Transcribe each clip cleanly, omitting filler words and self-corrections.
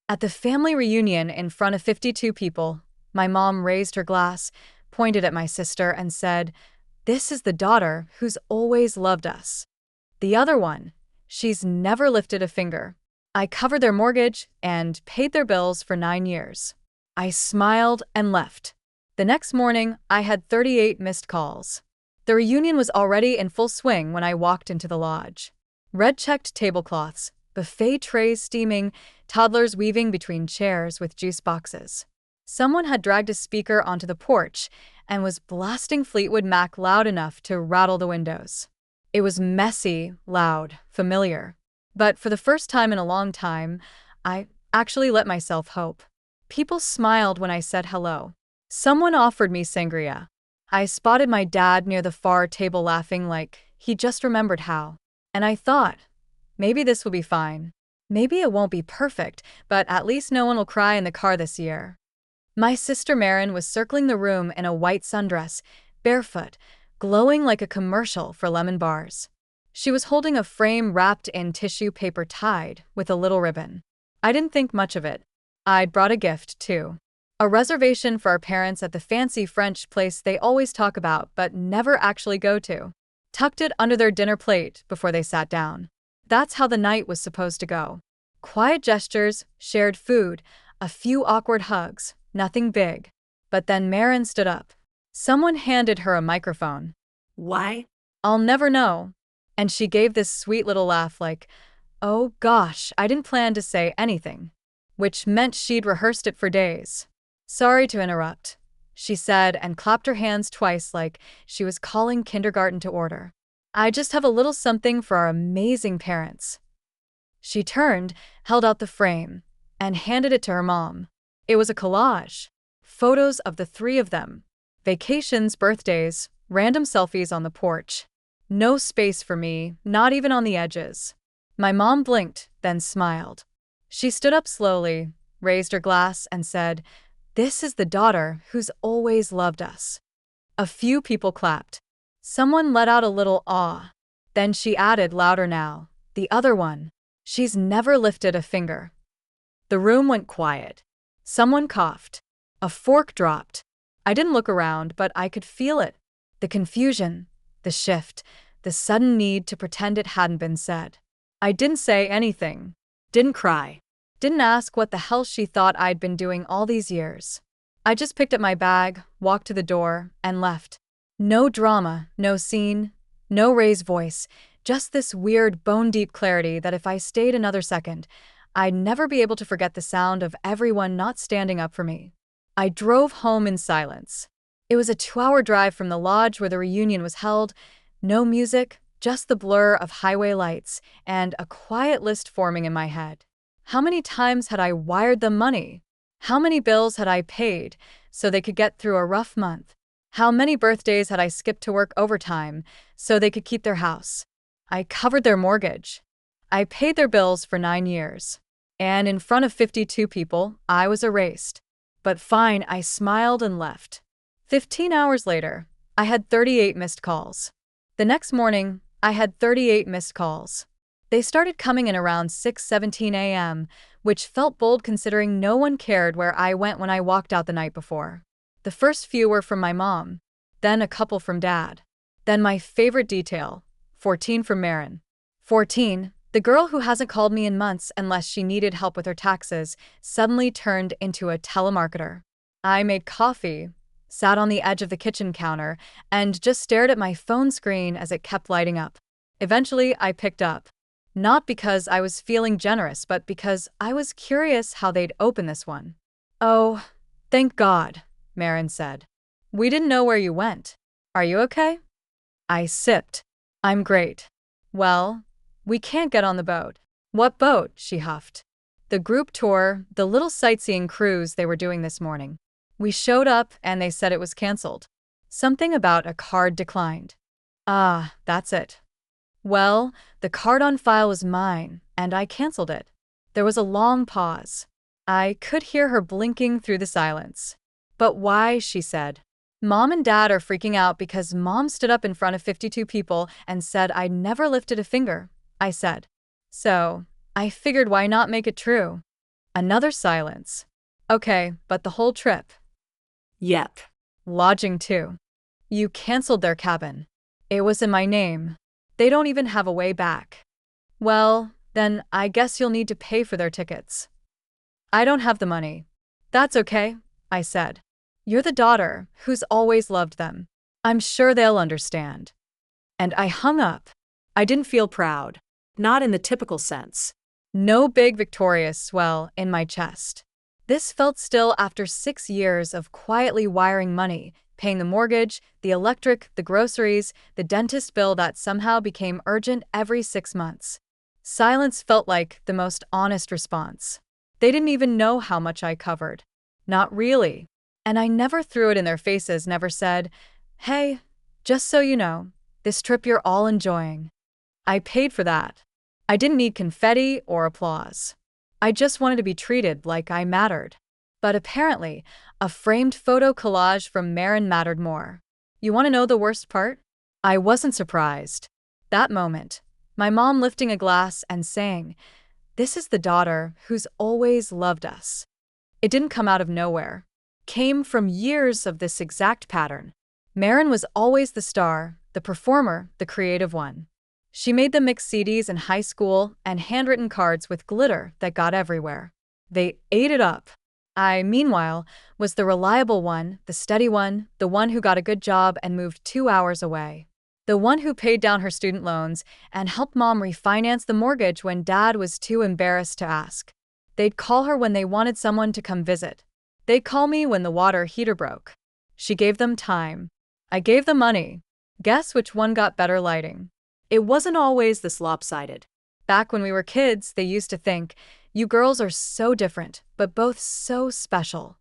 At the family reunion in front of 52 people, my mom raised her glass, pointed at my sister, and said, "This is the daughter who's always loved us. The other one, she's never lifted a finger." I covered their mortgage and paid their bills for 9 years. I smiled and left. The next morning, I had 38 missed calls. The reunion was already in full swing when I walked into the lodge. Red-checked tablecloths, buffet trays steaming, toddlers weaving between chairs with juice boxes. Someone had dragged a speaker onto the porch and was blasting Fleetwood Mac loud enough to rattle the windows. It was messy, loud, familiar. But for the first time in a long time, I actually let myself hope. People smiled when I said hello. Someone offered me sangria. I spotted my dad near the far table laughing like he just remembered how. And I thought, maybe this will be fine. Maybe it won't be perfect, but at least no one will cry in the car this year. My sister Marin was circling the room in a white sundress, barefoot, glowing like a commercial for lemon bars. She was holding a frame wrapped in tissue paper tied with a little ribbon. I didn't think much of it. I'd brought a gift, too. A reservation for our parents at the fancy French place they always talk about but never actually go to. Tucked it under their dinner plate before they sat down. That's how the night was supposed to go. Quiet gestures, shared food, a few awkward hugs, nothing big. But then Marin stood up. Someone handed her a microphone. Why? I'll never know. And she gave this sweet little laugh like, "Oh gosh, I didn't plan to say anything." Which meant she'd rehearsed it for days. "Sorry to interrupt," she said and clapped her hands twice like she was calling kindergarten to order. "I just have a little something for our amazing parents." She turned, held out the frame, and handed it to her mom. It was a collage. Photos of the three of them. Vacations, birthdays, random selfies on the porch. No space for me, not even on the edges. My mom blinked, then smiled. She stood up slowly, raised her glass, and said, "This is the daughter who's always loved us." A few people clapped. Someone let out a little awe. Then she added louder now, "The other one, she's never lifted a finger." The room went quiet. Someone coughed. A fork dropped. I didn't look around, but I could feel it. The confusion, the shift, the sudden need to pretend it hadn't been said. I didn't say anything. Didn't cry. Didn't ask what the hell she thought I'd been doing all these years. I just picked up my bag, walked to the door, and left. No drama, no scene, no raised voice, just this weird bone-deep clarity that if I stayed another second, I'd never be able to forget the sound of everyone not standing up for me. I drove home in silence. It was a 2-hour drive from the lodge where the reunion was held. No music, just the blur of highway lights, and a quiet list forming in my head. How many times had I wired them money? How many bills had I paid so they could get through a rough month? How many birthdays had I skipped to work overtime so they could keep their house? I covered their mortgage. I paid their bills for 9 years. And in front of 52 people, I was erased. But fine, I smiled and left. 15 hours later, I had 38 missed calls. The next morning, I had 38 missed calls. They started coming in around 6:17 a.m., which felt bold considering no one cared where I went when I walked out the night before. The first few were from my mom, then a couple from dad. Then my favorite detail, 14 from Marin. 14, the girl who hasn't called me in months unless she needed help with her taxes, suddenly turned into a telemarketer. I made coffee, sat on the edge of the kitchen counter, and just stared at my phone screen as it kept lighting up. Eventually, I picked up. Not because I was feeling generous, but because I was curious how they'd open this one. "Oh, thank God," Marin said. "We didn't know where you went. Are you okay?" I sipped. "I'm great." "Well, we can't get on the boat." "What boat?" she huffed. "The group tour, the little sightseeing cruise they were doing this morning. We showed up and they said it was canceled. Something about a card declined." "Ah, that's it." "Well, the card on file was mine, and I canceled it." There was a long pause. I could hear her blinking through the silence. "But why?" she said. "Mom and Dad are freaking out because Mom stood up in front of 52 people and said I never lifted a finger," I said. "So, I figured why not make it true?" Another silence. Okay, but the whole trip? Yep. Lodging too. You canceled their cabin. It was in my name. They don't even have a way back. Well, then I guess you'll need to pay for their tickets. I don't have the money. That's okay, I said. You're the daughter who's always loved them. I'm sure they'll understand. And I hung up. I didn't feel proud. Not in the typical sense. No big victorious swell in my chest. This felt still after 6 years of quietly wiring money, paying the mortgage, the electric, the groceries, the dentist bill that somehow became urgent every 6 months. Silence felt like the most honest response. They didn't even know how much I covered. Not really. And I never threw it in their faces, never said, "Hey, just so you know, this trip you're all enjoying. I paid for that." I didn't need confetti or applause. I just wanted to be treated like I mattered. But apparently, a framed photo collage from Marin mattered more. You want to know the worst part? I wasn't surprised. That moment, my mom lifting a glass and saying, "This is the daughter who's always loved us." It didn't come out of nowhere. Came from years of this exact pattern. Marin was always the star, the performer, the creative one. She made them mix CDs in high school and handwritten cards with glitter that got everywhere. They ate it up. I, meanwhile, was the reliable one, the steady one, the one who got a good job and moved 2 hours away. The one who paid down her student loans and helped mom refinance the mortgage when dad was too embarrassed to ask. They'd call her when they wanted someone to come visit. They'd call me when the water heater broke. She gave them time. I gave them money. Guess which one got better lighting? It wasn't always this lopsided. Back when we were kids, they used to think, "You girls are so different, but both so special."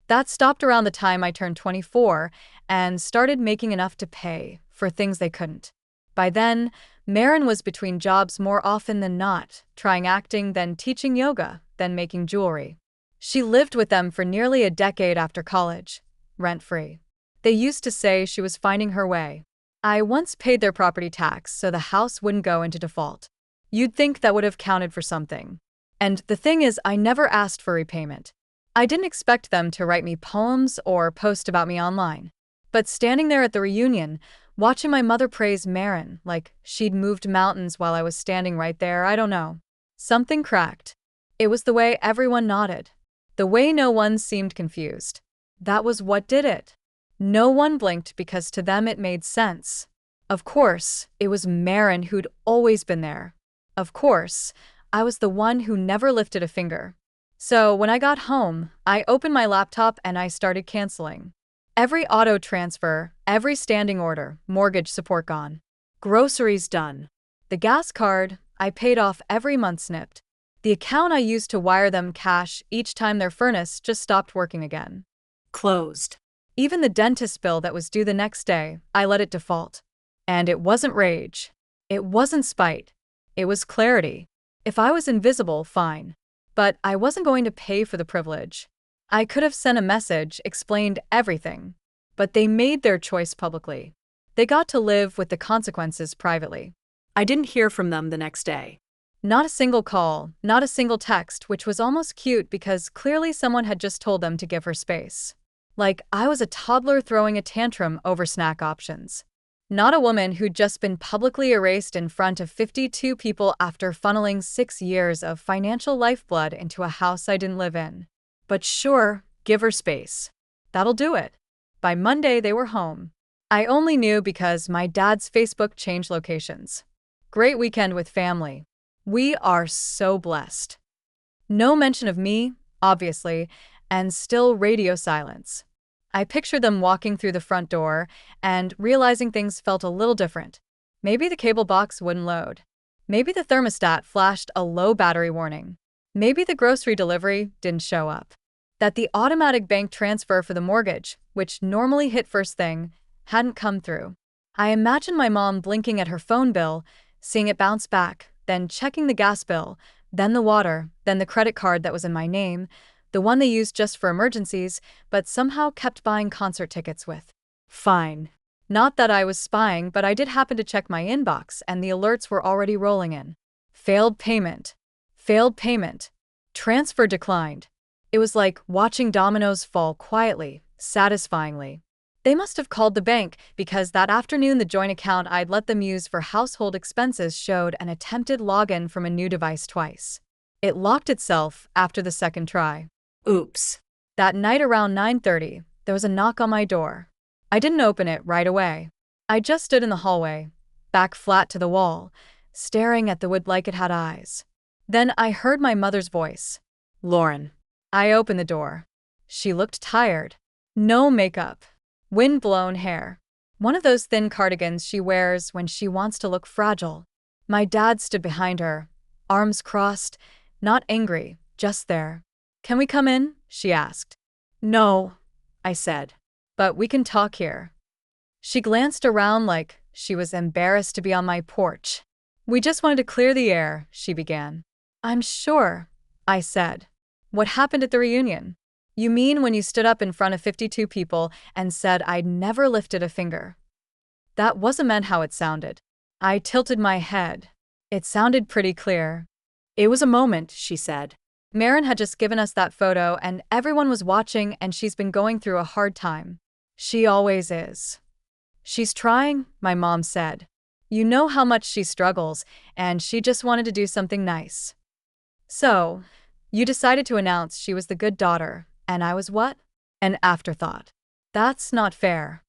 That stopped around the time I turned 24 and started making enough to pay for things they couldn't. By then, Marin was between jobs more often than not, trying acting, then teaching yoga, then making jewelry. She lived with them for nearly a decade after college, rent-free. They used to say she was finding her way. I once paid their property tax so the house wouldn't go into default. You'd think that would have counted for something. And the thing is, I never asked for repayment. I didn't expect them to write me poems or post about me online. But standing there at the reunion, watching my mother praise Marin like she'd moved mountains while I was standing right there, I don't know. Something cracked. It was the way everyone nodded. The way no one seemed confused. That was what did it. No one blinked because to them it made sense. Of course, it was Marin who'd always been there. Of course, I was the one who never lifted a finger. So when I got home, I opened my laptop and I started canceling. Every auto transfer, every standing order, mortgage support gone. Groceries done. The gas card, I paid off every month snipped. The account I used to wire them cash each time their furnace just stopped working again. Closed. Even the dentist bill that was due the next day, I let it default. And it wasn't rage. It wasn't spite. It was clarity. If I was invisible, fine. But I wasn't going to pay for the privilege. I could have sent a message, explained everything. But they made their choice publicly. They got to live with the consequences privately. I didn't hear from them the next day. Not a single call, not a single text, which was almost cute because clearly someone had just told them to give her space. Like I was a toddler throwing a tantrum over snack options. Not a woman who'd just been publicly erased in front of 52 people after funneling 6 years of financial lifeblood into a house I didn't live in. But sure, give her space. That'll do it. By Monday, they were home. I only knew because my dad's Facebook changed locations. Great weekend with family. We are so blessed. No mention of me, obviously, and still radio silence. I pictured them walking through the front door and realizing things felt a little different. Maybe the cable box wouldn't load. Maybe the thermostat flashed a low battery warning. Maybe the grocery delivery didn't show up. That the automatic bank transfer for the mortgage, which normally hit first thing, hadn't come through. I imagined my mom blinking at her phone bill, seeing it bounce back, then checking the gas bill, then the water, then the credit card that was in my name, the one they used just for emergencies, but somehow kept buying concert tickets with. Fine. Not that I was spying, but I did happen to check my inbox and the alerts were already rolling in. Failed payment. Failed payment. Transfer declined. It was like watching dominoes fall quietly, satisfyingly. They must have called the bank because that afternoon the joint account I'd let them use for household expenses showed an attempted login from a new device twice. It locked itself after the second try. Oops. That night around 9:30, there was a knock on my door. I didn't open it right away. I just stood in the hallway, back flat to the wall, staring at the wood like it had eyes. Then I heard my mother's voice. Lauren. I opened the door. She looked tired. No makeup. Wind-blown hair. One of those thin cardigans she wears when she wants to look fragile. My dad stood behind her, arms crossed, not angry, just there. "Can we come in?" she asked. "No," I said. "But we can talk here." She glanced around like she was embarrassed to be on my porch. "We just wanted to clear the air," she began. "I'm sure," I said. "What happened at the reunion?" "You mean when you stood up in front of 52 people and said I'd never lifted a finger?" That wasn't meant how it sounded. I tilted my head. It sounded pretty clear. "It was a moment," she said. "Marin had just given us that photo and everyone was watching and she's been going through a hard time. She always is." "She's trying," my mom said. "You know how much she struggles, and she just wanted to do something nice." "So, you decided to announce she was the good daughter, and I was what? An afterthought. That's not fair."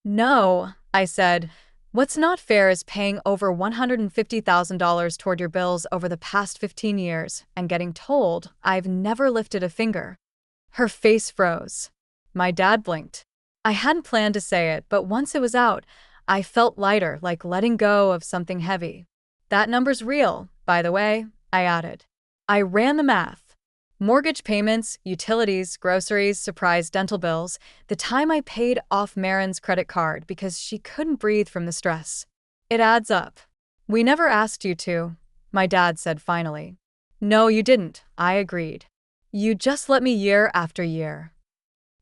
"No," I said. "What's not fair is paying over $150,000 toward your bills over the past 15 years and getting told I've never lifted a finger." Her face froze. My dad blinked. I hadn't planned to say it, but once it was out, I felt lighter, like letting go of something heavy. "That number's real, by the way," I added. I ran the math. Mortgage payments, utilities, groceries, surprise dental bills, the time I paid off Marin's credit card because she couldn't breathe from the stress. It adds up. "We never asked you to," my dad said finally. "No, you didn't," I agreed. "You just let me year after year."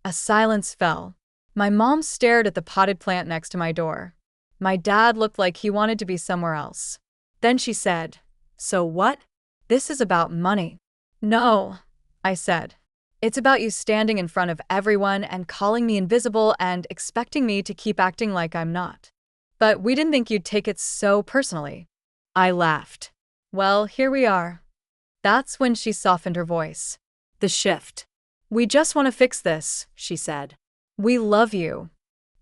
A silence fell. My mom stared at the potted plant next to my door. My dad looked like he wanted to be somewhere else. Then she said, "So what?" "This is about money." "No," I said. "It's about you standing in front of everyone and calling me invisible and expecting me to keep acting like I'm not. But we didn't think you'd take it so personally." I laughed. "Well, here we are." That's when she softened her voice. The shift. "We just want to fix this," she said. "We love you."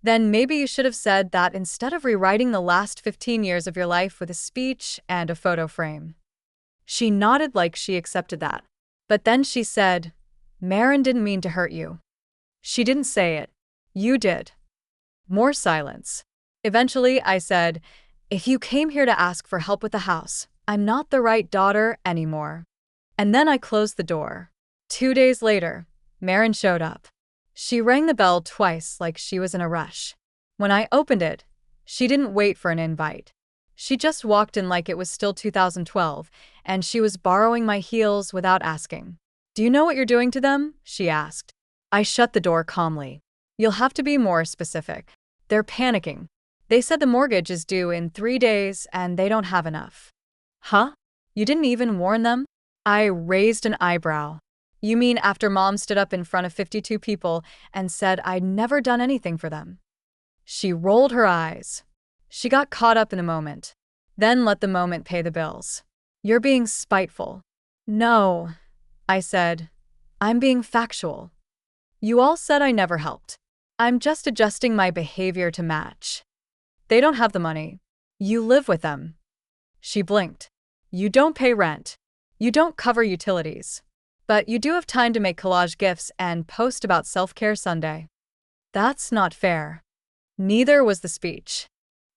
Then maybe you should have said that instead of rewriting the last 15 years of your life with a speech and a photo frame. She nodded like she accepted that. But then she said, "Marin didn't mean to hurt you." "She didn't say it. You did." More silence. Eventually, I said, "If you came here to ask for help with the house, I'm not the right daughter anymore." And then I closed the door. 2 days later, Marin showed up. She rang the bell twice like she was in a rush. When I opened it, she didn't wait for an invite. She just walked in like it was still 2012, and she was borrowing my heels without asking. "Do you know what you're doing to them?" she asked. I shut the door calmly. "You'll have to be more specific. They're panicking. They said the mortgage is due in 3 days and they don't have enough." "Huh? You didn't even warn them?" I raised an eyebrow. "You mean after Mom stood up in front of 52 people and said I'd never done anything for them?" She rolled her eyes. She got caught up in the moment. Then let the moment pay the bills. "You're being spiteful." "No," I said. "I'm being factual. You all said I never helped. I'm just adjusting my behavior to match. They don't have the money. You live with them." She blinked. "You don't pay rent. You don't cover utilities. But you do have time to make collage gifts and post about self-care Sunday." That's not fair. Neither was the speech.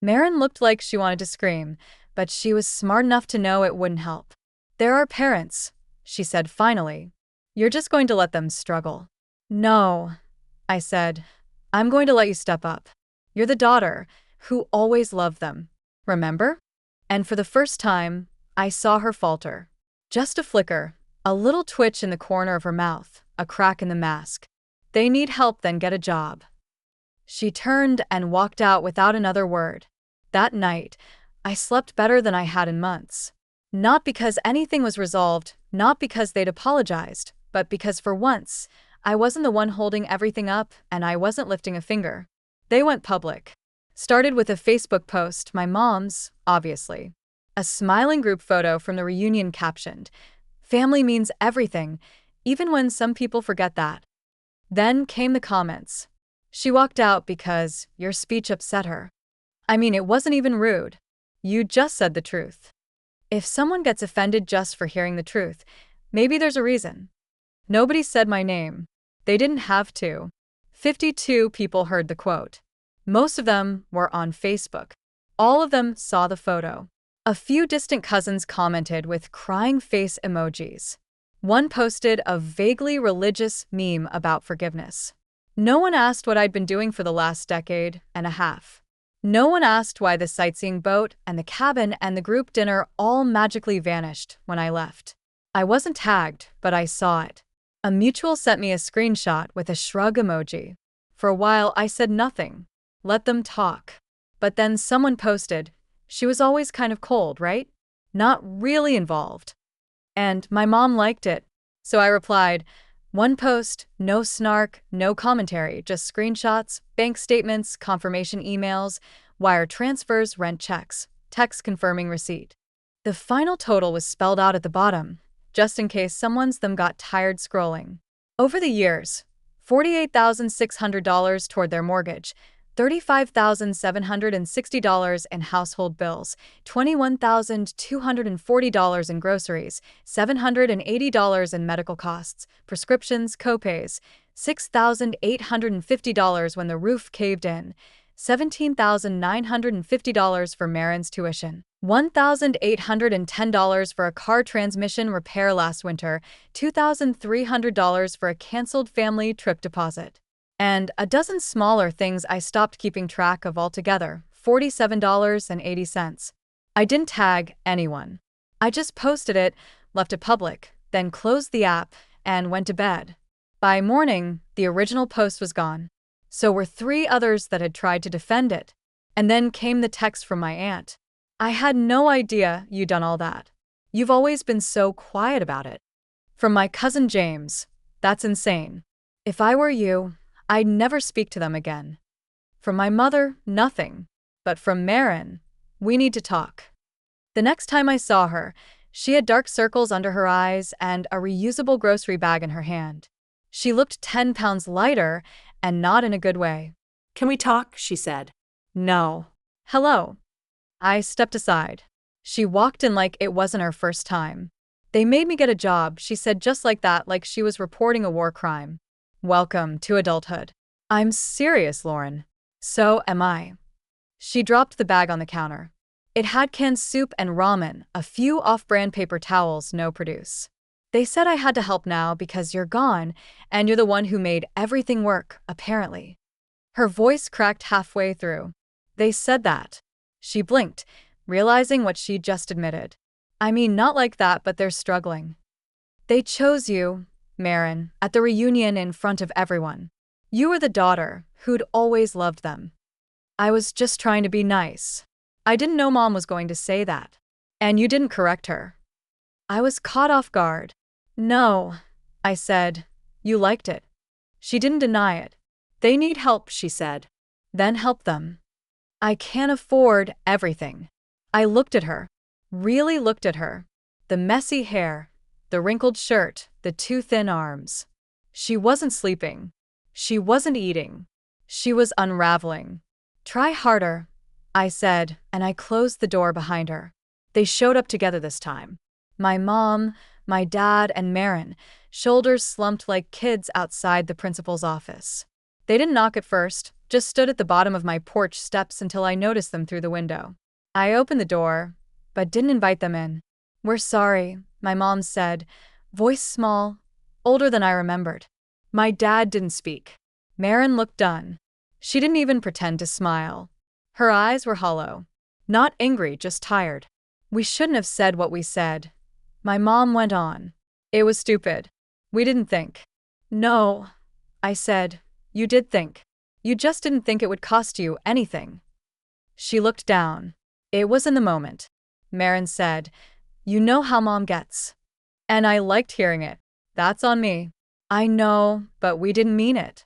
Marin looked like she wanted to scream, but she was smart enough to know it wouldn't help. "There are parents," she said finally. "You're just going to let them struggle." "No," I said. "I'm going to let you step up. You're the daughter who always loved them. Remember?" And for the first time, I saw her falter. Just a flicker, a little twitch in the corner of her mouth, a crack in the mask. "They need help, then get a job." She turned and walked out without another word. That night, I slept better than I had in months. Not because anything was resolved, not because they'd apologized, but because for once, I wasn't the one holding everything up and I wasn't lifting a finger. They went public. Started with a Facebook post, my mom's, obviously. A smiling group photo from the reunion captioned, "Family means everything, even when some people forget that." Then came the comments. "She walked out because your speech upset her." I mean, it wasn't even rude. You just said the truth. If someone gets offended just for hearing the truth, maybe there's a reason. Nobody said my name. They didn't have to. 52 people heard the quote. Most of them were on Facebook. All of them saw the photo. A few distant cousins commented with crying face emojis. One posted a vaguely religious meme about forgiveness. No one asked what I'd been doing for the last decade and a half. No one asked why the sightseeing boat and the cabin and the group dinner all magically vanished when I left. I wasn't tagged, but I saw it. A mutual sent me a screenshot with a shrug emoji. For a while, I said nothing. Let them talk. But then someone posted, "She was always kind of cold, right? Not really involved." And my mom liked it. So I replied, "One post, no snark, no commentary, just screenshots, bank statements, confirmation emails, wire transfers, rent checks, text confirming receipt." The final total was spelled out at the bottom, just in case someone's them got tired scrolling. Over the years, $48,600 toward their mortgage, $35,760 in household bills, $21,240 in groceries, $780 in medical costs, prescriptions, copays, $6,850 when the roof caved in, $17,950 for Marin's tuition, $1,810 for a car transmission repair last winter, $2,300 for a canceled family trip deposit. And a dozen smaller things I stopped keeping track of altogether, $47.80. I didn't tag anyone. I just posted it, left it public, then closed the app, and went to bed. By morning, the original post was gone. So were 3 others that had tried to defend it. And then came the text from my aunt. "I had no idea you'd done all that. You've always been so quiet about it." From my cousin James, "That's insane. If I were you, I'd never speak to them again." From my mother, nothing. But from Marin, "We need to talk." The next time I saw her, she had dark circles under her eyes and a reusable grocery bag in her hand. She looked 10 pounds lighter, and not in a good way. "Can we talk?" she said. "No." "Hello." I stepped aside. She walked in like it wasn't her first time. "They made me get a job," she said just like that, like she was reporting a war crime. "Welcome to adulthood." "I'm serious, Lauren." "So am I." She dropped the bag on the counter. It had canned soup and ramen, a few off-brand paper towels, no produce. "They said I had to help now because you're gone, and you're the one who made everything work, apparently." Her voice cracked halfway through. "They said that." She blinked, realizing what she'd just admitted. "I mean, not like that, but they're struggling." "They chose you, Marin, at the reunion in front of everyone. You were the daughter who'd always loved them." I was just trying to be nice. I didn't know Mom was going to say that. "And you didn't correct her." I was caught off guard. "No," I said. "You liked it." She didn't deny it. "They need help," she said. "Then help them." "I can't afford everything." I looked at her. Really looked at her. The messy hair, the wrinkled shirt, the too thin arms. She wasn't sleeping. She wasn't eating. She was unraveling. "Try harder," I said, and I closed the door behind her. They showed up together this time. My mom, my dad, and Marin, shoulders slumped like kids outside the principal's office. They didn't knock at first, just stood at the bottom of my porch steps until I noticed them through the window. I opened the door, but didn't invite them in. "We're sorry," my mom said, voice small, older than I remembered. My dad didn't speak. Marin looked done. She didn't even pretend to smile. Her eyes were hollow. Not angry, just tired. "We shouldn't have said what we said," my mom went on. "It was stupid. We didn't think." "No," I said. "You did think. You just didn't think it would cost you anything." She looked down. "It was in the moment," Marin said. You know how mom gets. And I liked hearing it. That's on me. I know, but we didn't mean it.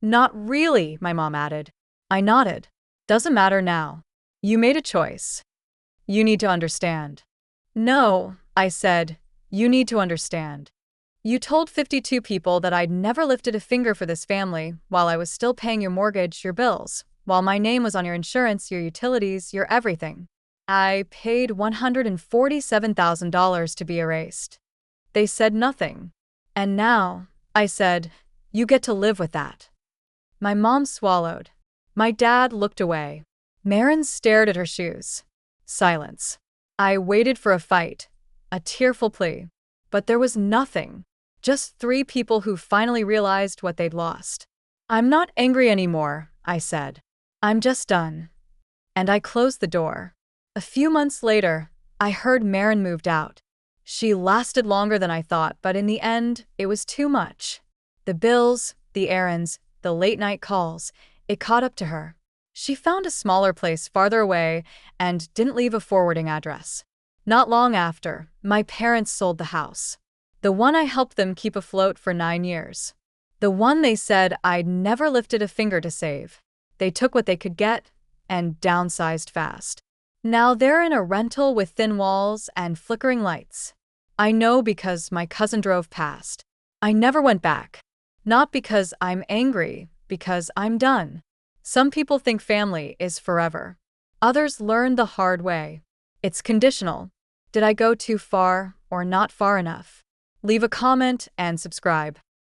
Not really, my mom added. I nodded. Doesn't matter now. You made a choice. You need to understand. No, I said. You need to understand. You told 52 people that I'd never lifted a finger for this family while I was still paying your mortgage, your bills, while my name was on your insurance, your utilities, your everything. I paid $147,000 to be erased. They said nothing. And now, I said, you get to live with that. My mom swallowed. My dad looked away. Marin stared at her shoes. Silence. I waited for a fight, a tearful plea. But there was nothing. Just 3 people who finally realized what they'd lost. I'm not angry anymore, I said. I'm just done. And I closed the door. A few months later, I heard Marin moved out. She lasted longer than I thought, but in the end, it was too much. The bills, the errands, the late-night calls, it caught up to her. She found a smaller place farther away and didn't leave a forwarding address. Not long after, my parents sold the house. The one I helped them keep afloat for 9 years. The one they said I'd never lifted a finger to save. They took what they could get and downsized fast. Now they're in a rental with thin walls and flickering lights. I know because my cousin drove past. I never went back. Not because I'm angry, because I'm done. Some people think family is forever. Others learn the hard way. It's conditional. Did I go too far or not far enough? Leave a comment and subscribe.